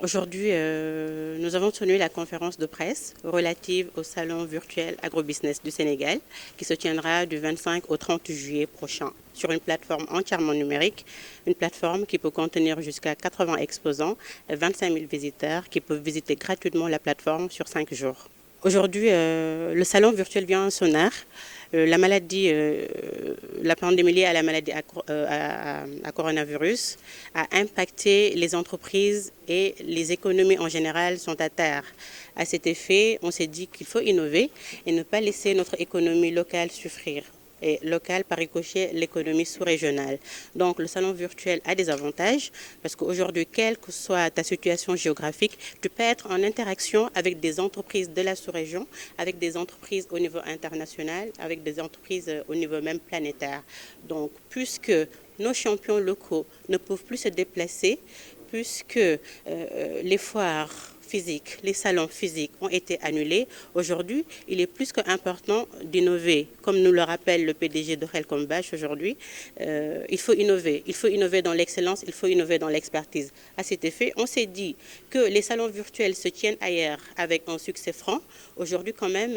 Alors aujourd'hui, nous avons tenu la conférence de presse relative au salon virtuel agrobusiness du Sénégal qui se tiendra du 25 au 30 juillet prochain sur une plateforme entièrement numérique, une plateforme qui peut contenir jusqu'à 80 exposants et 25 000 visiteurs qui peuvent visiter gratuitement la plateforme sur 5 jours. Aujourd'hui, le salon virtuel vient à son heure. La pandémie liée à la maladie à coronavirus a impacté les entreprises et les économies en général sont à terre. À cet effet, on s'est dit qu'il faut innover et ne pas laisser notre économie locale souffrir. Et local par ricochet l'économie sous-régionale. Donc le salon virtuel a des avantages parce qu'aujourd'hui, quelle que soit ta situation géographique, tu peux être en interaction avec des entreprises de la sous-région, avec des entreprises au niveau international, avec des entreprises au niveau même planétaire. Donc puisque nos champions locaux ne peuvent plus se déplacer, puisque les foires physiques, les salons physiques ont été annulés. Aujourd'hui, il est plus qu'important d'innover. Comme nous le rappelle le PDG de Helcom Bash aujourd'hui, il faut innover. Il faut innover dans l'excellence, il faut innover dans l'expertise. À cet effet, on s'est dit que les salons virtuels se tiennent ailleurs avec un succès franc. Aujourd'hui, quand même,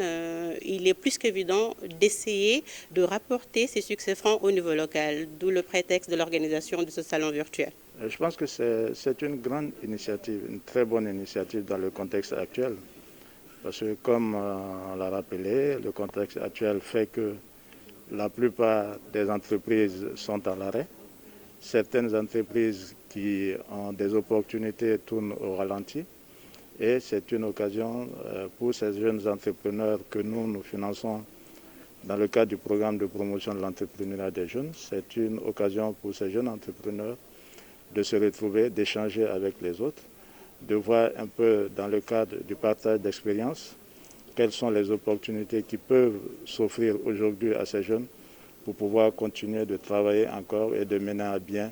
il est plus qu'évident d'essayer de rapporter ces succès francs au niveau local, d'où le prétexte de l'organisation de ce salon virtuel. Je pense que c'est une grande initiative, une très bonne initiative dans le contexte actuel. Parce que comme on l'a rappelé, le contexte actuel fait que la plupart des entreprises sont à l'arrêt. Certaines entreprises qui ont des opportunités tournent au ralenti. Et c'est une occasion pour ces jeunes entrepreneurs que nous finançons dans le cadre du programme de promotion de l'entrepreneuriat des jeunes. C'est une occasion pour ces jeunes entrepreneurs de se retrouver, d'échanger avec les autres, de voir un peu dans le cadre du partage d'expérience quelles sont les opportunités qui peuvent s'offrir aujourd'hui à ces jeunes pour pouvoir continuer de travailler encore et de mener à bien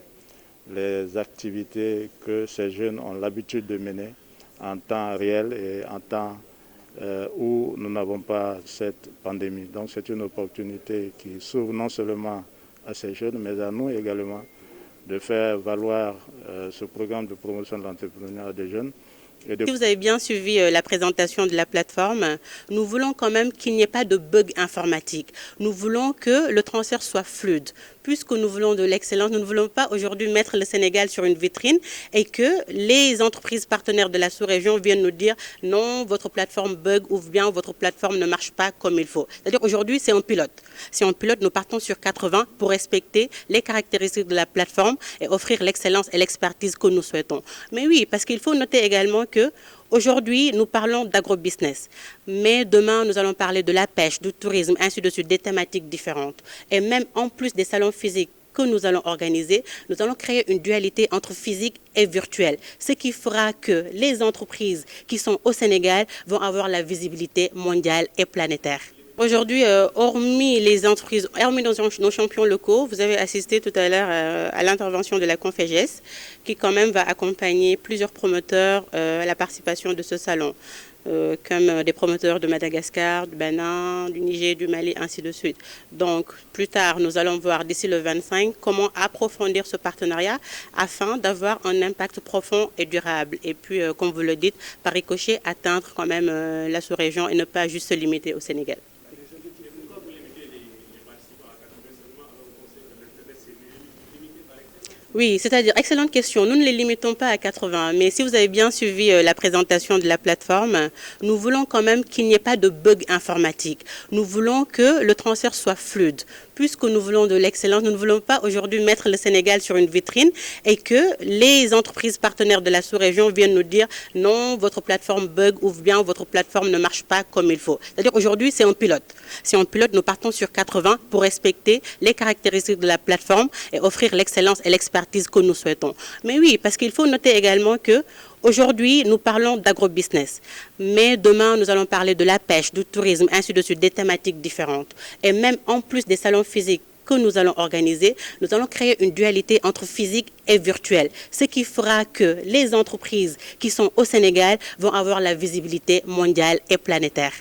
les activités que ces jeunes ont l'habitude de mener en temps réel et en temps où nous n'avons pas cette pandémie. Donc c'est une opportunité qui s'ouvre non seulement à ces jeunes, mais à nous également, de faire valoir ce programme de promotion de l'entrepreneuriat des jeunes. Si vous avez bien suivi la présentation de la plateforme, nous voulons quand même qu'il n'y ait pas de bug informatique. Nous voulons que le transfert soit fluide. Puisque nous voulons de l'excellence, nous ne voulons pas aujourd'hui mettre le Sénégal sur une vitrine et que les entreprises partenaires de la sous-région viennent nous dire non, votre plateforme bug ou bien votre plateforme ne marche pas comme il faut. C'est-à-dire aujourd'hui, c'est un pilote. Si on pilote, nous partons sur 80 pour respecter les caractéristiques de la plateforme et offrir l'excellence et l'expertise que nous souhaitons. Mais oui, parce qu'il faut noter également que aujourd'hui, nous parlons d'agrobusiness, mais demain, nous allons parler de la pêche, du tourisme, ainsi de suite, des thématiques différentes. Et même en plus des salons physiques que nous allons organiser, nous allons créer une dualité entre physique et virtuel, ce qui fera que les entreprises qui sont au Sénégal vont avoir la visibilité mondiale et planétaire. Aujourd'hui, hormis les entreprises, hormis nos champions locaux, vous avez assisté tout à l'heure à l'intervention de la Conféges qui quand même va accompagner plusieurs promoteurs à la participation de ce salon, comme des promoteurs de Madagascar, du Bénin, du Niger, du Mali, ainsi de suite. Donc plus tard, nous allons voir d'ici le 25 comment approfondir ce partenariat afin d'avoir un impact profond et durable. Et puis, comme vous le dites, par ricochet, atteindre quand même la sous-région et ne pas juste se limiter au Sénégal. Oui, c'est-à-dire, excellente question. Nous ne les limitons pas à 80, mais si vous avez bien suivi la présentation de la plateforme, nous voulons quand même qu'il n'y ait pas de bug informatique. Nous voulons que le transfert soit fluide. Puisque nous voulons de l'excellence, nous ne voulons pas aujourd'hui mettre le Sénégal sur une vitrine et que les entreprises partenaires de la sous-région viennent nous dire non, votre plateforme bug ou bien votre plateforme ne marche pas comme il faut. C'est-à-dire aujourd'hui, c'est un pilote. Si on pilote, nous partons sur 80 pour respecter les caractéristiques de la plateforme et offrir l'excellence et l'expertise que nous souhaitons. Mais oui, parce qu'il faut noter également que aujourd'hui, nous parlons d'agrobusiness, mais demain, nous allons parler de la pêche, du tourisme, ainsi de suite, des thématiques différentes. Et même en plus des salons physiques que nous allons organiser, nous allons créer une dualité entre physique et virtuel, ce qui fera que les entreprises qui sont au Sénégal vont avoir la visibilité mondiale et planétaire.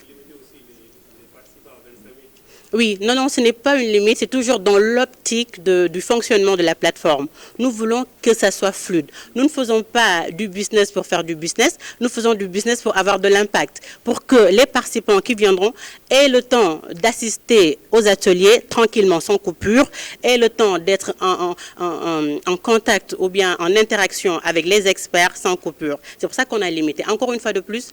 Oui, non, non, ce n'est pas une limite, c'est toujours dans l'optique du fonctionnement de la plateforme. Nous voulons que ça soit fluide. Nous ne faisons pas du business pour faire du business, nous faisons du business pour avoir de l'impact, pour que les participants qui viendront aient le temps d'assister aux ateliers tranquillement, sans coupure, aient le temps d'être en contact ou bien en interaction avec les experts sans coupure. C'est pour ça qu'on a limité. Encore une fois de plus,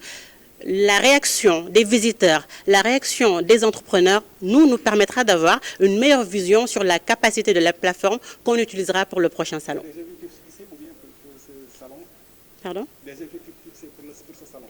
la réaction des visiteurs, la réaction des entrepreneurs nous permettra d'avoir une meilleure vision sur la capacité de la plateforme qu'on utilisera pour le prochain salon. Des effectifs fixés ou bien pour ce salon? Pardon? Des effectifs fixés pour ce salon?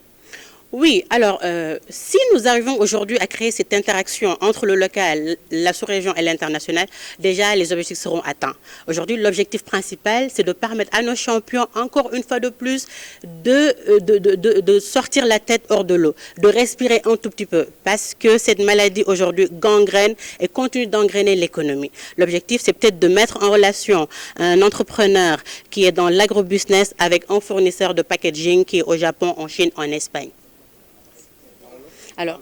Oui, alors si nous arrivons aujourd'hui à créer cette interaction entre le local, la sous-région et l'international, déjà les objectifs seront atteints. Aujourd'hui, l'objectif principal, c'est de permettre à nos champions, encore une fois de plus, de sortir la tête hors de l'eau, de respirer un tout petit peu, parce que cette maladie aujourd'hui gangrène et continue d'engrainer l'économie. L'objectif, c'est peut-être de mettre en relation un entrepreneur qui est dans l'agrobusiness avec un fournisseur de packaging qui est au Japon, en Chine, en Espagne. Alors,